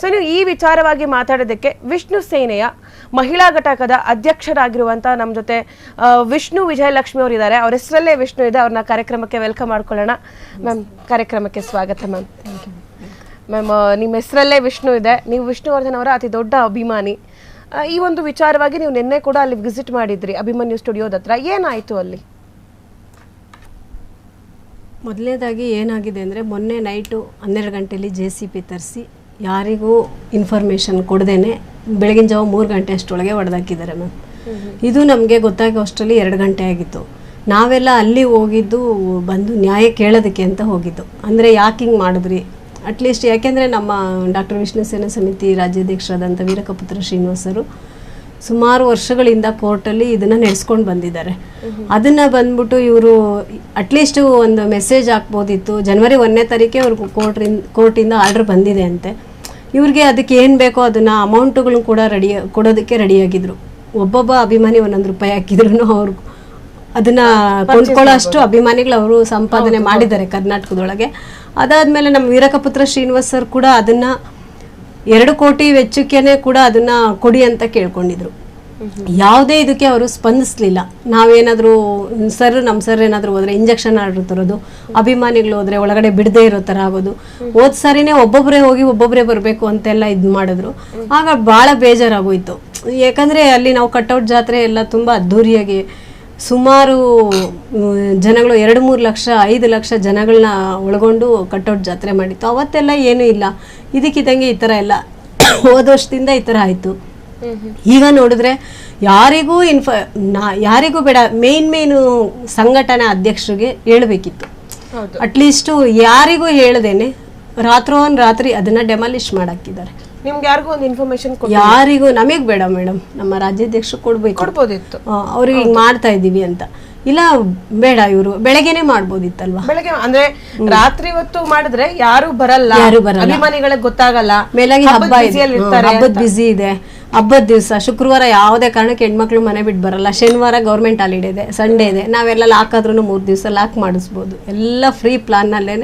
So ನೀವು ಈ ವಿಚಾರವಾಗಿ ಮಾತಾಡೋದಕ್ಕೆ ವಿಷ್ಣು ಸೇನೆಯ ಮಹಿಳಾ ಘಟಕದ ಅಧ್ಯಕ್ಷರಾಗಿರುವಂಥ ನಮ್ಮ ಜೊತೆ ವಿಷ್ಣು ವಿಜಯಲಕ್ಷ್ಮಿ ಅವರು ಇದ್ದಾರೆ. ಅವ್ರ ಹೆಸರಲ್ಲೇ ವಿಷ್ಣು ಇದೆ. ಅವ್ರನ್ನ ಕಾರ್ಯಕ್ರಮಕ್ಕೆ ವೆಲ್ಕಮ್ ಮಾಡ್ಕೊಳ್ಳೋಣ. ಮ್ಯಾಮ್, ಕಾರ್ಯಕ್ರಮಕ್ಕೆ ಸ್ವಾಗತ ಮ್ಯಾಮ್. ಮ್ಯಾಮ್, ನಿಮ್ಮ ಹೆಸರಲ್ಲೇ ವಿಷ್ಣು ಇದೆ. ನೀವು ವಿಷ್ಣುವರ್ಧನ್ ಅವರ ಅತಿ ದೊಡ್ಡ ಅಭಿಮಾನಿ. ಈ ಒಂದು ವಿಚಾರವಾಗಿ ನೀವು ನಿನ್ನೆ ಕೂಡ ಅಲ್ಲಿ ವಿಸಿಟ್ ಮಾಡಿದ್ರಿ ಅಭಿಮನ್ಯು ಸ್ಟುಡಿಯೋದ ಹತ್ರ. ಏನಾಯಿತು ಅಲ್ಲಿ? ಮೊದಲನೇದಾಗಿ ಏನಾಗಿದೆ ಅಂದರೆ, ಮೊನ್ನೆ ನೈಟು 12 ಗಂಟೆಯಲ್ಲಿ JCB ತರಿಸಿ ಯಾರಿಗೂ ಇನ್ಫಾರ್ಮೇಷನ್ ಕೊಡದೇನೆ ಬೆಳಗಿನ ಜಾವ 3 ಗಂಟೆ ಅಷ್ಟರೊಳಗೆ ಹೊಡೆದಾಕಿದ್ದಾರೆ ಮ್ಯಾಮ್. ಇದು ನಮಗೆ ಗೊತ್ತಾಗೋ ಅಷ್ಟರಲ್ಲಿ 2 ಗಂಟೆ ಆಗಿತ್ತು. ನಾವೆಲ್ಲ ಅಲ್ಲಿ ಹೋಗಿದ್ದು ಬಂದು ನ್ಯಾಯ ಕೇಳೋದಕ್ಕೆ ಅಂತ ಹೋಗಿದ್ದು. ಅಂದರೆ ಯಾಕೆ ಹಿಂಗೆ ಮಾಡಿದ್ರಿ, ಅಟ್ಲೀಸ್ಟ್ ಯಾಕೆಂದರೆ ನಮ್ಮ ಡಾಕ್ಟರ್ ವಿಷ್ಣು ಸೇನಾ ಸಮಿತಿ ರಾಜ್ಯಾಧ್ಯಕ್ಷರಾದಂಥ ವೀರಕಪುತ್ರ ಶ್ರೀನಿವಾಸರು ಸುಮಾರು ವರ್ಷಗಳಿಂದ ಕೋರ್ಟಲ್ಲಿ ಇದನ್ನು ನಡೆಸ್ಕೊಂಡು ಬಂದಿದ್ದಾರೆ. ಅದನ್ನು ಬಂದ್ಬಿಟ್ಟು ಇವರು ಅಟ್ಲೀಸ್ಟು ಒಂದು ಮೆಸೇಜ್ ಹಾಕ್ಬೋದಿತ್ತು. ಜನವರಿ 1ನೇ ತಾರೀಕೆ ಅವ್ರಿಗೆ ಕೋರ್ಟಿಂದ ಆರ್ಡರ್ ಬಂದಿದೆ ಅಂತೆ. ಇವ್ರಿಗೆ ಅದಕ್ಕೆ ಏನು ಬೇಕೋ ಅದನ್ನು ಅಮೌಂಟುಗಳನ್ನ ಕೂಡ ಕೊಡೋದಕ್ಕೆ ರೆಡಿಯಾಗಿದ್ದರು. ಒಬ್ಬೊಬ್ಬ ಅಭಿಮಾನಿ 1 ರೂಪಾಯಿ ಹಾಕಿದ್ರು ಅವ್ರು ಅದನ್ನು ಕೊಂಡ್ಕೊಳ್ಳೋ ಅಷ್ಟು ಅಭಿಮಾನಿಗಳು ಅವರು ಸಂಪಾದನೆ ಮಾಡಿದ್ದಾರೆ ಕರ್ನಾಟಕದೊಳಗೆ. ಅದಾದಮೇಲೆ ನಮ್ಮ ವೀರಕಪುತ್ರ ಶ್ರೀನಿವಾಸ್ ಸರ್ ಕೂಡ ಅದನ್ನು 2 ಕೋಟಿ ವೆಚ್ಚಕ್ಕೇನೆ ಕೂಡ ಅದನ್ನು ಕೊಡಿ ಅಂತ ಕೇಳ್ಕೊಂಡಿದ್ರು. ಯಾವುದೇ ಇದಕ್ಕೆ ಅವರು ಸ್ಪಂದಿಸಲಿಲ್ಲ. ನಾವೇನಾದರೂ ನಮ್ಮ ಸರ್ ಏನಾದರೂ ಹೋದರೆ ಇಂಜೆಕ್ಷನ್ ಆರ್ಡರ್ ತರೋದು, ಅಭಿಮಾನಿಗಳು ಹೋದರೆ ಒಳಗಡೆ ಬಿಡದೇ ಇರೋ ಥರ ಆಗೋದು. ಹೋದ ಸಾರಿನೇ ಒಬ್ಬೊಬ್ಬರೇ ಹೋಗಿ ಒಬ್ಬೊಬ್ಬರೇ ಬರಬೇಕು ಅಂತೆಲ್ಲ ಇದು ಮಾಡಿದ್ರು. ಆಗ ಭಾಳ ಬೇಜಾರಾಗೋಯ್ತು. ಯಾಕಂದರೆ ಅಲ್ಲಿ ನಾವು ಕಟ್ಔಟ್ ಜಾತ್ರೆ ಎಲ್ಲ ತುಂಬ ಅದ್ಧೂರಿಯಾಗಿ ಸುಮಾರು ಜನಗಳು 2-3 ಲಕ್ಷ 5 ಲಕ್ಷ ಜನಗಳನ್ನ ಒಳಗೊಂಡು ಕಟ್ಔಟ್ ಜಾತ್ರೆ ಮಾಡಿತ್ತು. ಅವತ್ತೆಲ್ಲ ಏನೂ ಇಲ್ಲ, ಇದಕ್ಕಿದ್ದಂಗೆ ಈ ಥರ ಎಲ್ಲ ಹೋದ ವರ್ಷದಿಂದ ಈ ಥರ ಆಯಿತು. ಈಗ ನೋಡಿದ್ರೆ ಯಾರಿಗೂ ಬೇಡ, ಮೇಯ್ನು ಸಂಘಟನಾ ಅಧ್ಯಕ್ಷರಿಗೆ ಹೇಳಬೇಕಿತ್ತು. ಅಟ್ಲೀಸ್ಟು ಯಾರಿಗೂ ಹೇಳದೇನೆ ರಾತ್ರಿ ಅದನ್ನು ಡೆಮಾಲಿಷ್ ಮಾಡಾಕಿದ್ದಾರೆ. ನಿಮ್ಗೆ ಯಾರಿಗೂ ಒಂದು ಇನ್ಫಾರ್ಮೇಶನ್ ಯಾರಿಗೂ ನಮಗೆ ಬೇಡ ಮೇಡಮ್, ನಮ್ಮ ರಾಜ್ಯಾಧ್ಯಕ್ಷರು ಕೊಡ್ಬೋದಿತ್ತು. ಅವ್ರಿಗೆ ಹಿಂಗೆ ಮಾಡ್ತಾ ಇದ್ದೀವಿ ಅಂತ. ಇಲ್ಲ ಬೇಡ, ಇವರು ಬೆಳಗ್ಗೆನೆ ಮಾಡ್ಬೋದಿತ್ತಲ್ವಾ. ಬೆಳಗ್ಗೆ ಅಂದ್ರೆ ರಾತ್ರಿ ಹೊತ್ತು ಮಾಡಿದ್ರೆ ಯಾರು ಬರಲ್ಲ, ಅಭಿಮಾನಿಗಳಿಗೆ ಗೊತ್ತಾಗಲ್ಲ. ಮೇಲಾಗಿ ಹಬ್ಬದ ಬ್ಯುಸಿ ಇದೆ. ಹಬ್ಬದ ದಿವಸ ಶುಕ್ರವಾರ ಯಾವುದೇ ಕಾರಣಕ್ಕೆ ಹೆಣ್ಮಕ್ಳು ಮನೆ ಬಿಟ್ಟು ಬರಲ್ಲ. ಶನಿವಾರ ಗೌರ್ಮೆಂಟ್ ಹಾಲಿಡೇ ಇದೆ, ಸಂಡೇ ಇದೆ. ನಾವೆಲ್ಲ ಲಾಕ್ ಆದ್ರೂ 3 ದಿವಸ ಲಾಕ್ ಮಾಡಿಸ್ಬೋದು. ಎಲ್ಲ ಫ್ರೀ ಪ್ಲಾನ್ನಲ್ಲೇ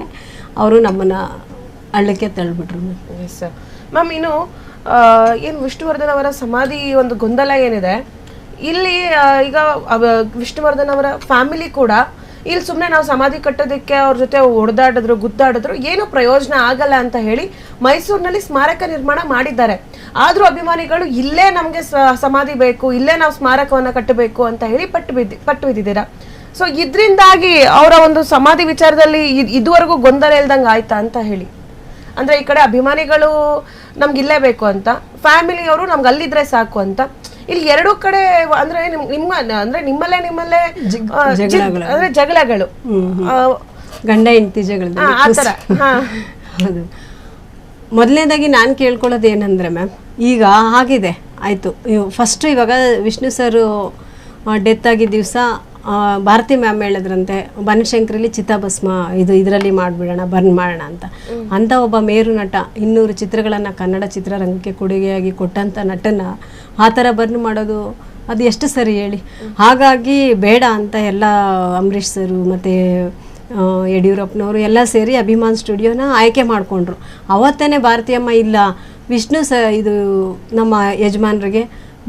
ಅವರು ನಮ್ಮನ್ನ ಹಳ್ಳಕ್ಕೆ ತಳ್ಳಿಬಿಟ್ರು. ಮ್ಯಾಮ್, ಇನ್ನು ಏನು ವಿಷ್ಣುವರ್ಧನ್ ಅವರ ಸಮಾಧಿ ಒಂದು ಗೊಂದಲ ಏನಿದೆ ಇಲ್ಲಿ, ಈಗ ವಿಷ್ಣುವರ್ಧನ್ ಅವರ ಫ್ಯಾಮಿಲಿ ಕೂಡ ಇಲ್ಲಿ ಸುಮ್ಮನೆ ನಾವು ಸಮಾಧಿ ಕಟ್ಟೋದಕ್ಕೆ ಅವ್ರ ಜೊತೆ ಗುದ್ದಾಡಿದ್ರು ಏನೂ ಪ್ರಯೋಜನ ಆಗಲ್ಲ ಅಂತ ಹೇಳಿ ಮೈಸೂರಿನಲ್ಲಿ ಸ್ಮಾರಕ ನಿರ್ಮಾಣ ಮಾಡಿದ್ದಾರೆ. ಆದರೂ ಅಭಿಮಾನಿಗಳು ಇಲ್ಲೇ ನಮಗೆ ಸಮಾಧಿ ಬೇಕು, ಇಲ್ಲೇ ನಾವು ಸ್ಮಾರಕವನ್ನು ಕಟ್ಟಬೇಕು ಅಂತ ಹೇಳಿ ಪಟ್ಟು ಬಿದ್ದಿದ್ದೀರಾ. ಸೊ ಇದರಿಂದಾಗಿ ಅವರ ಒಂದು ಸಮಾಧಿ ವಿಚಾರದಲ್ಲಿ ಇದುವರೆಗೂ ಗೊಂದಲ ಇಲ್ದಂಗೆ ಆಯ್ತಾ ಅಂತ ಹೇಳಿ. ಅಂದ್ರೆ ಈ ಕಡೆ ಅಭಿಮಾನಿಗಳು ನಮ್ಗೆ ಇಲ್ಲೇ ಬೇಕು ಅಂತ, ಫ್ಯಾಮಿಲಿಯವರು ನಮ್ಗೆ ಅಲ್ಲಿದ್ರೆ ಸಾಕು ಅಂತ. ಇಲ್ಲಿ 2 ಕಡೆ ಅಂದ್ರೆ ನಿಮ್ಮಲ್ಲೇ ಅಂದ್ರೆ ಜಗಳಗಳು, ಗಂಡ ಹೆಂಡತಿ ಜಗಳ ಆತರ. ಹೌದು. ಮೊದಲನೇದಾಗಿ ನಾನು ಕೇಳ್ಕೊಳ್ಳೋದು ಏನಂದ್ರೆ ಮ್ಯಾಮ್, ಈಗ ಆಗಿದೆ ಆಯ್ತು. ಫಸ್ಟ್ ಇವಾಗ ವಿಷ್ಣು ಸರ್ ಡೆತ್ ಆಗಿದ್ದ ದಿವಸ ಭಾರತಿ ಮ್ಯಾಮ್ ಹೇಳಿದ್ರಂತೆ ಬನಶಂಕರಿಲಿ ಚಿತಾಭಸ್ಮ ಇದರಲ್ಲಿ ಮಾಡಿಬಿಡೋಣ, ಬರ್ನ್ ಮಾಡೋಣ ಅಂತ ಒಬ್ಬ ಮೇರು ನಟ 200 ಚಿತ್ರಗಳನ್ನು ಕನ್ನಡ ಚಿತ್ರರಂಗಕ್ಕೆ ಕೊಡುಗೆಯಾಗಿ ಕೊಟ್ಟಂಥ ನಟನ ಆ ಥರ ಬರ್ನ್ ಮಾಡೋದು ಅದು ಎಷ್ಟು ಸರಿ ಹೇಳಿ. ಹಾಗಾಗಿ ಬೇಡ ಅಂತ ಎಲ್ಲ ಅಂಬರೀಷ್ ಸರು ಮತ್ತು ಯಡಿಯೂರಪ್ಪನವರು ಎಲ್ಲ ಸೇರಿ ಅಭಿಮಾನ್ ಸ್ಟುಡಿಯೋನ ಆಯ್ಕೆ ಮಾಡಿಕೊಂಡ್ರು. ಅವತ್ತೇ ಭಾರತೀಯಮ್ಮ ಇಲ್ಲ, ವಿಷ್ಣು ಇದು ನಮ್ಮ ಯಜಮಾನ್ರಿಗೆ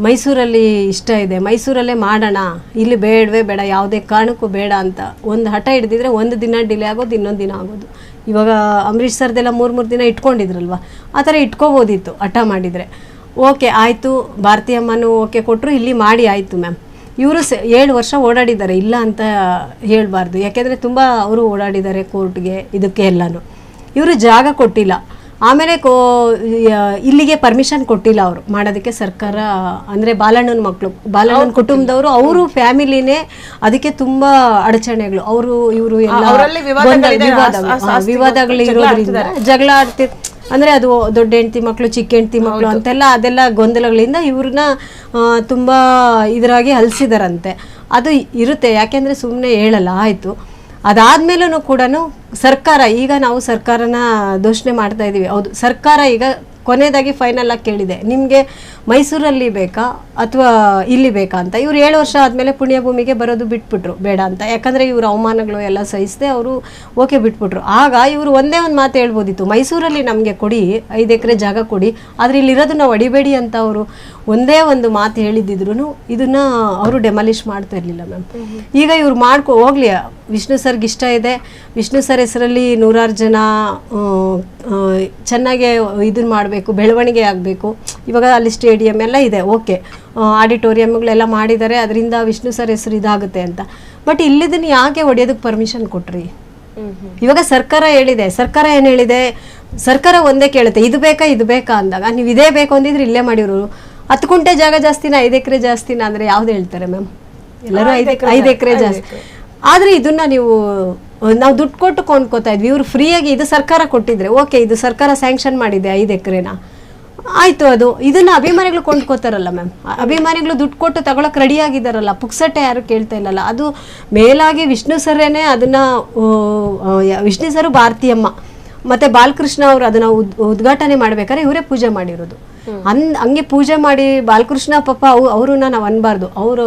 ಮೈಸೂರಲ್ಲಿ ಇಷ್ಟ ಇದೆ, ಮೈಸೂರಲ್ಲೇ ಮಾಡೋಣ, ಇಲ್ಲಿ ಬೇಡವೇ ಬೇಡ, ಯಾವುದೇ ಕಾರಣಕ್ಕೂ ಬೇಡ ಅಂತ ಒಂದು ಹಠ ಹಿಡಿದಿದ್ರೆ 1 ದಿನ ಡಿಲೇ ಆಗೋದು, ಇನ್ನೊಂದು ದಿನ ಆಗೋದು. ಇವಾಗ ಅಂಬರೀಷ್ ಸರ್ದೆಲ್ಲ 3 ದಿನ ಇಟ್ಕೊಂಡಿದ್ರಲ್ವ, ಆ ಥರ ಇಟ್ಕೋಬೋದಿತ್ತು ಹಠ ಮಾಡಿದರೆ. ಓಕೆ ಆಯಿತು, ಭಾರತೀಯಮ್ಮನೂ ಓಕೆ ಕೊಟ್ಟರು, ಇಲ್ಲಿ ಮಾಡಿ ಆಯಿತು ಮ್ಯಾಮ್. ಇವರು 7 ವರ್ಷ ಓಡಾಡಿದ್ದಾರೆ, ಇಲ್ಲ ಅಂತ ಹೇಳಬಾರ್ದು. ಯಾಕೆಂದರೆ ತುಂಬ ಅವರು ಓಡಾಡಿದ್ದಾರೆ ಕೋರ್ಟ್ಗೆ, ಇದಕ್ಕೆ ಎಲ್ಲನೂ. ಇವರು ಜಾಗ ಕೊಟ್ಟಿಲ್ಲ. ಆಮೇಲೆ ಇಲ್ಲಿಗೆ ಪರ್ಮಿಷನ್ ಕೊಟ್ಟಿಲ್ಲ ಅವರು ಮಾಡೋದಕ್ಕೆ ಸರ್ಕಾರ. ಅಂದರೆ ಬಾಲಣ್ಣನ ಮಕ್ಕಳು, ಬಾಲಣ್ಣನ ಕುಟುಂಬದವರು, ಅವರು ಫ್ಯಾಮಿಲಿನೇ ಅದಕ್ಕೆ ತುಂಬ ಅಡಚಣೆಗಳು. ಇವರು ವಿವಾದಗಳಿರೋದ್ರಿಂದ ಜಗಳ ಅಂದರೆ ಅದು ದೊಡ್ಡ ಹೆಂಡತಿ ಮಕ್ಕಳು, ಚಿಕ್ಕ ಹೆಂಡತಿ ಮಕ್ಕಳು ಅಂತೆಲ್ಲ ಅದೆಲ್ಲ ಗೊಂದಲಗಳಿಂದ ಇವ್ರನ್ನ ತುಂಬ ಇದರಾಗಿ ಹಲಿಸಿದಾರಂತೆ. ಅದು ಇರುತ್ತೆ, ಯಾಕೆಂದರೆ ಸುಮ್ಮನೆ ಹೇಳಲ್ಲ. ಆಯಿತು, ಅದಾದ್ಮೇಲೂ ಕೂಡ ಸರ್ಕಾರ, ಈಗ ನಾವು ಸರ್ಕಾರನ ದೂಷಣೆ ಮಾಡ್ತಾ ಇದ್ದೀವಿ. ಹೌದು, ಸರ್ಕಾರ ಈಗ ಕೊನೆಯದಾಗಿ ಫೈನಲ್ ಆಗಿ ಕೇಳಿದೆ, ನಿಮಗೆ ಮೈಸೂರಲ್ಲಿ ಬೇಕಾ ಅಥವಾ ಇಲ್ಲಿ ಬೇಕಾ ಅಂತ. ಇವ್ರು 7 ವರ್ಷ ಆದಮೇಲೆ ಪುಣ್ಯಭೂಮಿಗೆ ಬರೋದು ಬಿಟ್ಬಿಟ್ರು, ಬೇಡ ಅಂತ. ಯಾಕಂದರೆ ಇವ್ರ ಅವಮಾನಗಳು ಎಲ್ಲ ಸಹಿಸದೆ ಅವರು ಓಕೆ ಬಿಟ್ಬಿಟ್ರು. ಆಗ ಇವರು ಒಂದೇ ಒಂದು ಮಾತು ಹೇಳ್ಬೋದಿತ್ತು, ಮೈಸೂರಲ್ಲಿ ನಮಗೆ ಕೊಡಿ 5 ಎಕರೆ ಜಾಗ ಕೊಡಿ, ಆದರೆ ಇಲ್ಲಿರೋದು ನಾವು ಹೊಡಿಬೇಡಿ ಅಂತ ಅವರು ಒಂದೇ ಒಂದು ಮಾತು ಹೇಳಿದ್ದಿದ್ರು ಇದನ್ನು ಅವರು ಡೆಮಾಲಿಷ್ ಮಾಡ್ತಾ ಇರಲಿಲ್ಲ ಮ್ಯಾಮ್. ಈಗ ಇವ್ರು ಹೋಗಲಿ, ವಿಷ್ಣು ಸರ್ಗೆ ಇಷ್ಟ ಇದೆ, ವಿಷ್ಣು ಸರ್ ಹೆಸರಲ್ಲಿ 100 ಜನ ಚೆನ್ನಾಗೆ ಇದನ್ನು ಮಾಡಬೇಕು, ಬೆಳವಣಿಗೆ ಆಗಬೇಕು. ಇವಾಗ ಅಲ್ಲಿ ಸ್ಟೇಡಿಯಂ ಎಲ್ಲ ಇದೆ, ಓಕೆ, ಆಡಿಟೋರಿಯಮ್ಗಳೆಲ್ಲ ಮಾಡಿದ್ದಾರೆ, ಅದರಿಂದ ವಿಷ್ಣು ಸರ್ ಹೆಸರು ಇದಾಗುತ್ತೆ ಅಂತ. ಬಟ್ ಇಲ್ಲಿದ್ದನ್ನು ಯಾಕೆ ಹೊಡೆಯೋದಕ್ಕೆ ಪರ್ಮಿಷನ್ ಕೊಟ್ರಿ? ಇವಾಗ ಸರ್ಕಾರ ಹೇಳಿದೆ, ಸರ್ಕಾರ ಏನು ಹೇಳಿದೆ, ಸರ್ಕಾರ ಒಂದೇ ಕೇಳುತ್ತೆ, ಇದು ಬೇಕಾ ಅಂದಾಗ ನೀವು ಇದೇ ಬೇಕು ಅಂದಿದ್ರೆ ಇಲ್ಲೇ ಮಾಡಿರೋರು. 10 ಗುಂಟೆ ಜಾಗ ಜಾಸ್ತಿನ 5 ಎಕರೆ ಜಾಸ್ತಿನ ಅಂದರೆ ಯಾವ್ದು ಹೇಳ್ತಾರೆ ಮ್ಯಾಮ್? ಎಲ್ಲರೂ 5 ಎಕರೆ ಜಾಸ್ತಿ. ಆದರೆ ಇದನ್ನ ನಾವು ದುಡ್ಡು ಕೊಟ್ಟು ಕೊಂಡ್ಕೋತಾ ಇದ್ವಿ, ಇವರು ಫ್ರೀಯಾಗಿ ಇದು ಸರ್ಕಾರ ಕೊಟ್ಟಿದ್ರೆ ಓಕೆ, ಇದು ಸರ್ಕಾರ ಸ್ಯಾಂಕ್ಷನ್ ಮಾಡಿದೆ 5 ಎಕರೆನ, ಆಯಿತು. ಇದನ್ನ ಅಭಿಮಾನಿಗಳು ಕೊಂಡ್ಕೋತಾರಲ್ಲ ಮ್ಯಾಮ್, ಅಭಿಮಾನಿಗಳು ದುಡ್ಡು ಕೊಟ್ಟು ತಗೊಳಕ್ಕೆ ರೆಡಿ ಆಗಿದ್ದಾರಲ್ಲ, ಪುಕ್ಸಟ್ಟೆ ಯಾರು ಕೇಳ್ತಾ ಇಲ್ಲಲ್ಲ. ಅದು ಮೇಲಾಗಿ ವಿಷ್ಣು ಸರೇನೆ ಅದನ್ನ, ವಿಷ್ಣು ಸರು ಭಾರತೀಯಮ್ಮ ಮತ್ತು ಬಾಲಕೃಷ್ಣ ಅವರು ಅದನ್ನು ಉದ್ಘಾಟನೆ ಮಾಡ್ಬೇಕಾದ್ರೆ ಇವರೇ ಪೂಜೆ ಮಾಡಿರೋದು. ಹಂಗೆ ಪೂಜೆ ಮಾಡಿ ಬಾಲಕೃಷ್ಣ ಪಾಪ ಅವ್ರನ್ನ ನಾವು ಅನ್ಬಾರ್ದು, ಅವರು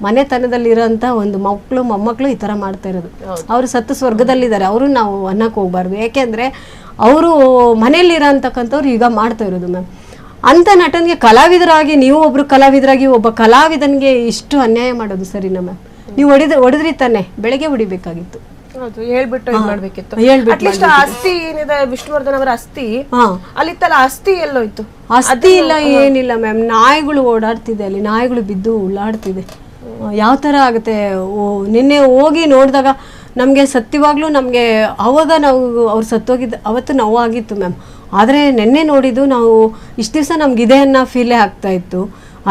ಮನೆತನದಲ್ಲಿರೋಂಥ ಒಂದು ಮೊಮ್ಮಕ್ಕಳು ಈ ಥರ ಮಾಡ್ತಾ ಇರೋದು. ಅವರು ಸತ್ತು ಸ್ವರ್ಗದಲ್ಲಿದ್ದಾರೆ, ಅವರು ನಾವು ಅನ್ನಕ್ಕೆ ಹೋಗ್ಬಾರ್ದು. ಯಾಕೆಂದರೆ ಅವರು ಮನೆಯಲ್ಲಿರೋ ಅಂತಕ್ಕಂಥವ್ರು ಈಗ ಮಾಡ್ತಾ ಇರೋದು ಮ್ಯಾಮ್. ಅಂಥ ನಟನಿಗೆ ಕಲಾವಿದರಾಗಿ, ನೀವು ಒಬ್ರು ಕಲಾವಿದರಾಗಿ ಒಬ್ಬ ಕಲಾವಿದನಿಗೆ ಇಷ್ಟು ಅನ್ಯಾಯ ಮಾಡೋದು ಸರಿನಾ ಮ್ಯಾಮ್? ನೀವು ಹೊಡೆದ್ರಿ ತಾನೆ, ಬೆಳಗ್ಗೆ ಹೊಡಿಬೇಕಾಗಿತ್ತು. ಹೇಳ್ಬಿಟ್ಟು ಮಾಡ್ಬೇಕಿತ್ತು. ಅಟ್ಲೀಸ್ಟ್ ಅಸ್ಥಿ ಏನಿದೆ ವಿಷ್ಣುವರ್ಧನ್ ಅವರ ಅಸ್ಥಿ, ಅಲ್ಲಿತ್ತಲ್ಲ, ಅಸ್ಥಿ ಎಲ್ಲೋಯ್ತು? ಅಸ್ಥಿ ಇಲ್ಲ, ಏನಿಲ್ಲ ಮ್ಯಾಮ್. ನಾಯಿಗಳು ಓಡಾಡ್ತಿದೆ ಅಲ್ಲಿ, ನಾಯಿಗಳು ಬಿದ್ದು ಉಳ್ಳಾಡ್ತಿದೆ. ಯಾವ ಥರ ಆಗುತ್ತೆ? ನಿನ್ನೆ ಹೋಗಿ ನೋಡಿದಾಗ ನಮಗೆ ಸತ್ಯವಾಗ್ಲೂ ನಮಗೆ ಅವಾಗ ನಾವು ಅವ್ರು ಸತ್ತೋಗಿದ್ದು ಅವತ್ತು ನೋವಾಗಿತ್ತು ಮ್ಯಾಮ್. ಆದರೆ ನಿನ್ನೆ ನೋಡಿದ್ದು ನಾವು ಇಷ್ಟು ದಿವಸ ನಮಗಿದೆ ಅನ್ನೋ ಫೀಲೇ ಆಗ್ತಾ ಇತ್ತು.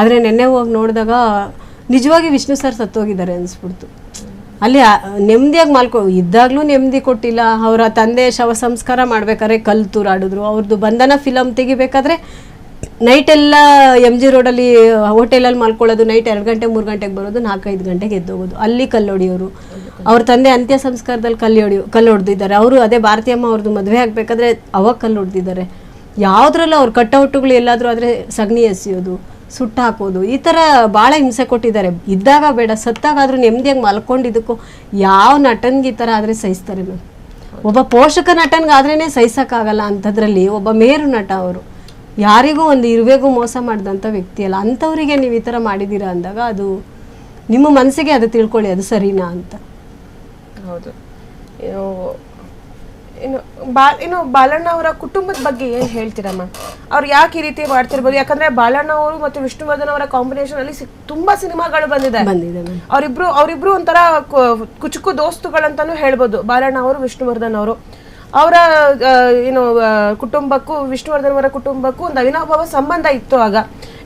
ಆದರೆ ನಿನ್ನೆ ಹೋಗಿ ನೋಡಿದಾಗ ನಿಜವಾಗಿ ವಿಷ್ಣು ಸರ್ ಸತ್ತೋಗಿದ್ದಾರೆ ಅನಿಸ್ಬಿಡ್ತು. ಅಲ್ಲಿ ನೆಮ್ಮದಿಯಾಗಿ ಇದ್ದಾಗಲೂ ನೆಮ್ಮದಿ ಕೊಟ್ಟಿಲ್ಲ. ಅವರ ತಂದೆ ಶವ ಸಂಸ್ಕಾರ ಮಾಡ್ಬೇಕಾದ್ರೆ ಕಲ್ಲು ತೂರಾಡಿದ್ರು. ಅವ್ರದ್ದು ಬಂಧನ ಫಿಲಮ್ ತೆಗಿಬೇಕಾದ್ರೆ ನೈಟೆಲ್ಲ MG ರೋಡಲ್ಲಿ ಹೋಟೆಲಲ್ಲಿ ಮಲ್ಕೊಳ್ಳೋದು, ನೈಟ್ 2 ಗಂಟೆ 3 ಗಂಟೆಗೆ ಬರೋದು, 4-5 ಗಂಟೆಗೆ ಎದ್ದೋಗೋದು. ಅಲ್ಲಿ ಕಲ್ಲು ಹೊಡಿಯೋರು. ಅವ್ರ ತಂದೆ ಅಂತ್ಯ ಸಂಸ್ಕಾರದಲ್ಲಿ ಕಲ್ಲು ಹೊಡೆದಿದ್ದಾರೆ. ಅವರು ಅದೇ ಭಾರತೀಯಮ್ಮ ಅವ್ರದ್ದು ಮದುವೆ ಆಗಬೇಕಾದ್ರೆ ಅವಾಗ ಕಲ್ಲು ಹೊಡೆದಿದ್ದಾರೆ. ಯಾವುದ್ರಲ್ಲ ಅವ್ರ ಕಟ್ಔಟುಗಳು ಎಲ್ಲಾದರೂ ಆದರೆ ಸಗಣಿ ಎಸೆಯೋದು, ಸುಟ್ಟು ಹಾಕೋದು, ಈ ಥರ ಭಾಳ ಹಿಂಸೆ ಕೊಟ್ಟಿದ್ದಾರೆ. ಇದ್ದಾಗ ಬೇಡ, ಸತ್ತಾಗಾದ್ರೂ ನೆಮ್ಮದಿಯಾಗಿ ಮಲ್ಕೊಂಡಿದ್ದಕ್ಕೂ ಯಾವ ನಟನ್ಗೆ ಈ ಥರ ಆದರೆ ಸಹಿಸ್ತಾರೆ ಮ್ಯಾಮ್? ಒಬ್ಬ ಪೋಷಕ ನಟನ್ಗಾದ್ರೇ ಸಹಿಸೋಕ್ಕಾಗಲ್ಲ. ಅಂಥದ್ರಲ್ಲಿ ಒಬ್ಬ ಮೇರು ನಟ ಅವರು, ಯಾರಿಗೂ ಒಂದು ಇರುವೆಗೂ ಮೋಸ ಮಾಡಿದಂಥ ವ್ಯಕ್ತಿ ಅಲ್ಲ. ಅಂಥವರಿಗೆ ನೀವು ಈ ಥರ ಮಾಡಿದ್ದೀರಾ ಅಂದಾಗ ಅದು ನಿಮ್ಮ ಮನಸ್ಸಿಗೆ ಅದು ತಿಳ್ಕೊಳ್ಳಿ, ಅದು ಸರಿನಾ ಅಂತ. ಹೌದು. ಇನ್ನು ಬಾಲಣ್ಣ ಅವರ ಕುಟುಂಬದ ಬಗ್ಗೆ ಏನು ಹೇಳ್ತೀರಾ ಮ್ಯಾಮ್? ಅವ್ರು ಯಾಕೆ ಈ ರೀತಿ ಮಾಡ್ತಿರ್ಬೋದು? ಯಾಕಂದ್ರೆ ಬಾಲಣ್ಣ ಅವರು ಮತ್ತು ವಿಷ್ಣುವರ್ಧನ್ ಅವರ ಕಾಂಬಿನೇಷನ್ ಅಲ್ಲಿ ತುಂಬಾ ಸಿನಿಮಾಗಳು ಬಂದಿದೆ. ಅವರಿಬ್ರು ಒಂಥರ ಕುಚುಕು ದೋಸ್ತುಗಳಂತಾನು ಹೇಳ್ಬೋದು. ಬಾಲಣ್ಣ ಅವರು, ವಿಷ್ಣುವರ್ಧನ್ ಅವರು, ಅವರ ಕುಟುಂಬಕ್ಕೂ ವಿಷ್ಣುವರ್ಧನ್ ಅವರ ಕುಟುಂಬಕ್ಕೂ ಒಂದು ಅವಿನಾಭಾವ ಸಂಬಂಧ ಇತ್ತು ಆಗ.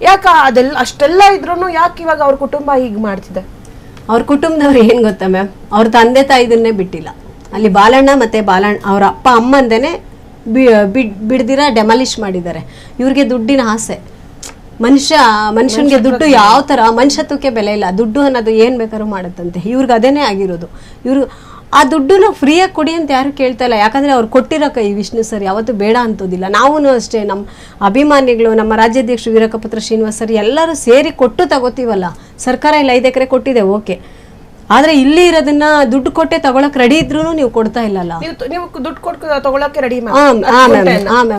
ಯಾಕ ಅದೆಲ್ಲ ಅಷ್ಟೆಲ್ಲ ಇದ್ರೂ ಯಾಕೆ ಇವಾಗ ಅವ್ರ ಕುಟುಂಬ ಹೀಗೆ ಮಾಡ್ತಿದೆ? ಅವ್ರ ಕುಟುಂಬದವ್ರು ಏನು ಗೊತ್ತಾ ಮ್ಯಾಮ್, ಅವ್ರ ತಂದೆ ತಾಯಿದನ್ನೇ ಬಿಟ್ಟಿಲ್ಲ. ಅಲ್ಲಿ ಬಾಲಣ್ಣ ಮತ್ತು ಅವ್ರ ಅಪ್ಪ ಅಮ್ಮಂದೇನೆ ಬಿಡ್ದಿರ ಡೆಮಾಲಿಷ್ ಮಾಡಿದ್ದಾರೆ. ಇವ್ರಿಗೆ ದುಡ್ಡಿನ ಆಸೆ. ಮನುಷ್ಯನಿಗೆ ದುಡ್ಡು ಯಾವ ಥರ, ಮನುಷ್ಯತ್ವಕ್ಕೆ ಬೆಲೆ ಇಲ್ಲ. ದುಡ್ಡು ಅನ್ನೋದು ಏನು ಬೇಕಾದ್ರೂ ಮಾಡುತ್ತಂತೆ. ಇವ್ರಿಗೆ ಅದೇನೇ ಆಗಿರೋದು. ಇವರು ಆ ದುಡ್ಡನ್ನ ಫ್ರೀಯಾಗಿ ಕೊಡಿ ಅಂತ ಯಾರು ಕೇಳ್ತಾ ಇಲ್ಲ. ಯಾಕಂದರೆ ಅವ್ರು ಕೊಟ್ಟಿರೋ ಕೈ ವಿಷ್ಣು ಸರ್ ಯಾವತ್ತೂ ಬೇಡ ಅಂತೋದಿಲ್ಲ. ನಾವು ಅಷ್ಟೇ, ನಮ್ಮ ಅಭಿಮಾನಿಗಳು, ನಮ್ಮ ರಾಜ್ಯಾಧ್ಯಕ್ಷರು ವೀರಕಪುತ್ರ ಶ್ರೀನಿವಾಸ್ ಸರ್ ಎಲ್ಲರೂ ಸೇರಿ ಕೊಟ್ಟು ತಗೋತೀವಲ್ಲ. ಸರ್ಕಾರ ಇಲ್ಲ 5 ಎಕರೆ ಕೊಟ್ಟಿದೆ, ಓಕೆ. ಆದರೆ ಇಲ್ಲಿ ಇರೋದನ್ನ ದುಡ್ಡು ಕೊಟ್ಟೆ ತಗೊಳಕ್ ರೆಡಿ ಇದ್ರೂ ನೀವು ಕೊಡ್ತಾ ಇಲ್ಲಲ್ಲ. ನೀವು ದುಡ್ಡು ಕೊಟ್ಟು ತಗೊಳಕ್ಕೆ ರೆಡಿ? ಮ್ಯಾಮ್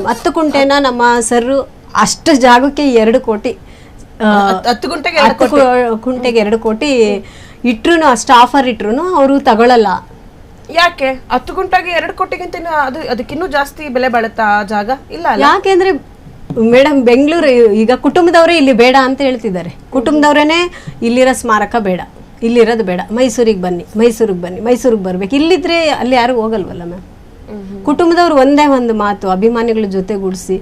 10 ಗುಂಟೆನ ನಮ್ಮ ಸರ್ ಅಷ್ಟು ಜಾಗಕ್ಕೆ 2 ಕೋಟಿ, 10 ಗುಂಟೆಗೆ 2 ಕೋಟಿ ಇಟ್ರು, ಅಷ್ಟು ಆಫರ್ ಇಟ್ರು ಅವರು ತಗೊಳಲ್ಲ. ಯಾಕೆ 10 ಗುಂಟೆಗೆ 2 ಕೋಟಿಗಿಂತ ಅದಕ್ಕಿನ್ನೂ ಜಾಸ್ತಿ ಬೆಲೆ ಬಾಳುತ್ತಾ ಜಾಗ? ಇಲ್ಲ. ಯಾಕೆಂದ್ರೆ ಮೇಡಮ್, ಬೆಂಗಳೂರು ಈಗ ಕುಟುಂಬದವರೇ ಇಲ್ಲಿ ಬೇಡ ಅಂತ ಹೇಳ್ತಿದ್ದಾರೆ. ಕುಟುಂಬದವರೇನೆ ಇಲ್ಲಿರೋ ಸ್ಮಾರಕ ಬೇಡ, ಇಲ್ಲಿರೋದು ಬೇಡ, ಮೈಸೂರಿಗೆ ಬನ್ನಿ, ಮೈಸೂರಿಗೆ ಬರ್ಬೇಕು. ಇಲ್ಲಿದ್ರೆ ಅಲ್ಲಿ ಯಾರು ಹೋಗಲ್ವಲ್ಲ ಮ್ಯಾಮ್. ಕುಟುಂಬದವ್ರು ಒಂದೇ ಒಂದು ಮಾತು ಅಭಿಮಾನಿಗಳ ಜೊತೆಗೂಡಿಸಿ,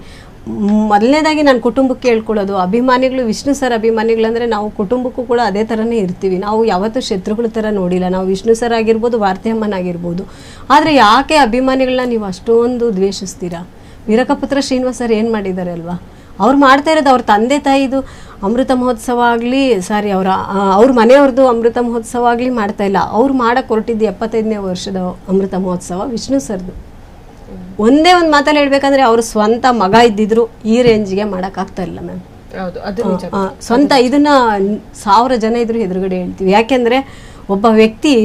ಮೊದಲನೇದಾಗಿ ನಾನು ಕುಟುಂಬಕ್ಕೆ ಹೇಳ್ಕೊಳ್ಳೋದು, ಅಭಿಮಾನಿಗಳು ವಿಷ್ಣು ಸರ್ ಅಭಿಮಾನಿಗಳು ಅಂದರೆ ನಾವು ಕುಟುಂಬಕ್ಕೂ ಕೂಡ ಅದೇ ಥರನೇ ಇರ್ತೀವಿ. ನಾವು ಯಾವತ್ತೂ ಶತ್ರುಗಳ ಥರ ನೋಡಿಲ್ಲ. ನಾವು ವಿಷ್ಣು ಸರ್ ಆಗಿರ್ಬೋದು, ಭಾರತೀಯಮ್ಮನಾಗಿರ್ಬೋದು. ಆದರೆ ಯಾಕೆ ಅಭಿಮಾನಿಗಳನ್ನ ನೀವು ಅಷ್ಟೊಂದು ದ್ವೇಷಿಸ್ತೀರಾ? ವೀರಕಪುತ್ರ ಶ್ರೀನಿವಾಸ್ ಸರ್ ಏನು ಮಾಡಿದ್ದಾರೆ ಅಲ್ವಾ? ಅವ್ರು ಮಾಡ್ತಾ ಇರೋದು ಅವ್ರ ತಂದೆ ತಾಯಿದು ಅಮೃತ ಮಹೋತ್ಸವ ಆಗಲಿ, ಅವ್ರ ಮನೆಯವ್ರದ್ದು ಅಮೃತ ಮಹೋತ್ಸವ ಆಗಲಿ ಮಾಡ್ತಾ ಇಲ್ಲ. ಅವ್ರು ಮಾಡಕ್ಕೆ ಹೊರಟಿದ್ದು 75ನೇ ವರ್ಷದ ಅಮೃತ ಮಹೋತ್ಸವ ವಿಷ್ಣು ಸರ್ದು. ಒಂದೇ ಒಂದು ಮಾತಲ್ಲಿ ಹೇಳ್ಬೇಕಂದ್ರೆ ಅವ್ರ ಸ್ವಂತ ಮಗ ಇದ್ದಿದ್ರು ಈ ರೇಂಜ್ಗೆ ಮಾಡೋಕ್ಕಾಗ್ತಾ ಇಲ್ಲ ಮ್ಯಾಮ್. ಹೌದು, ಅದು ನಿಜ. ಸ್ವಂತ ಇದನ್ನ 1000 ಜನ ಇದ್ರು ಎದುರುಗಡೆ ಹೇಳ್ತೀವಿ. ಯಾಕೆಂದರೆ ಒಬ್ಬ ವ್ಯಕ್ತಿ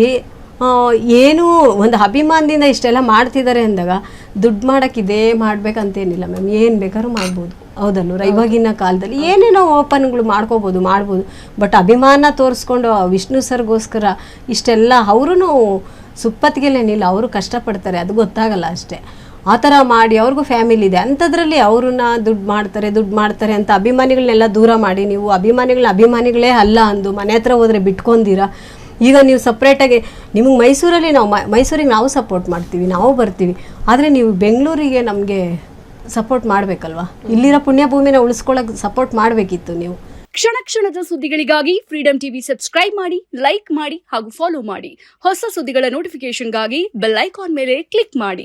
ಏನು ಒಂದು ಅಭಿಮಾನದಿಂದ ಇಷ್ಟೆಲ್ಲ ಮಾಡ್ತಿದ್ದಾರೆ ಅಂದಾಗ ದುಡ್ಡು ಮಾಡೋಕ್ಕೆ ಇದೇ ಮಾಡ್ಬೇಕಂತೇನಿಲ್ಲ ಮ್ಯಾಮ್, ಏನು ಬೇಕಾದ್ರೂ ಮಾಡ್ಬೋದು. ಹೌದಲ್ವ? ಇವಾಗಿನ ಕಾಲದಲ್ಲಿ ಏನೇನೋ ಓಪನ್ಗಳು ಮಾಡ್ಬೋದು. ಬಟ್ ಅಭಿಮಾನ ತೋರಿಸ್ಕೊಂಡು ವಿಷ್ಣು ಸರ್ಗೋಸ್ಕರ ಇಷ್ಟೆಲ್ಲ ಅವ್ರೂ ಸುಪ್ಪತ್ತಿಗೆಲೇನಿಲ್ಲ, ಅವರು ಕಷ್ಟಪಡ್ತಾರೆ, ಅದು ಗೊತ್ತಾಗಲ್ಲ ಅಷ್ಟೇ. ಆ ಥರ ಮಾಡಿ ಅವ್ರಿಗೂ ಫ್ಯಾಮಿಲಿ ಇದೆ, ಅಂಥದ್ರಲ್ಲಿ ಅವ್ರನ್ನ ದುಡ್ಡು ಮಾಡ್ತಾರೆ ಅಂತ ಅಭಿಮಾನಿಗಳನ್ನೆಲ್ಲ ದೂರ ಮಾಡಿ ನೀವು ಅಭಿಮಾನಿಗಳೇ ಅಲ್ಲ ಅಂದು ಮನೆ ಹತ್ರ ಹೋದರೆ ಬಿಟ್ಕೊಂತೀರಾ. ಈಗ ನೀವು ಸಪ್ರೇಟಾಗಿ ನಿಮಗೆ ಮೈಸೂರಿಗೆ ನಾವು ಸಪೋರ್ಟ್ ಮಾಡ್ತೀವಿ, ನಾವು ಬರ್ತೀವಿ. ಆದರೆ ನೀವು ಬೆಂಗಳೂರಿಗೆ ನಮಗೆ ಸಪೋರ್ಟ್ ಮಾಡಬೇಕಲ್ವಾ? ಇಲ್ಲಿರೋ ಪುಣ್ಯಭೂಮಿನ ಉಳಿಸ್ಕೊಳ್ಳೋಕೆ ಸಪೋರ್ಟ್ ಮಾಡಬೇಕಿತ್ತು ನೀವು. ಕ್ಷಣದ ಸುದ್ದಿಗಳಿಗಾಗಿ ಫ್ರೀಡಂ ಟಿವಿ ಸಬ್ಸ್ಕ್ರೈಬ್ ಮಾಡಿ, ಲೈಕ್ ಮಾಡಿ ಹಾಗೂ ಫಾಲೋ ಮಾಡಿ. ಹೊಸ ಸುದ್ದಿಗಳ ನೋಟಿಫಿಕೇಶನ್ಗಾಗಿ ಬೆಲ್ ಐಕಾನ್ ಮೇಲೆ ಕ್ಲಿಕ್ ಮಾಡಿ.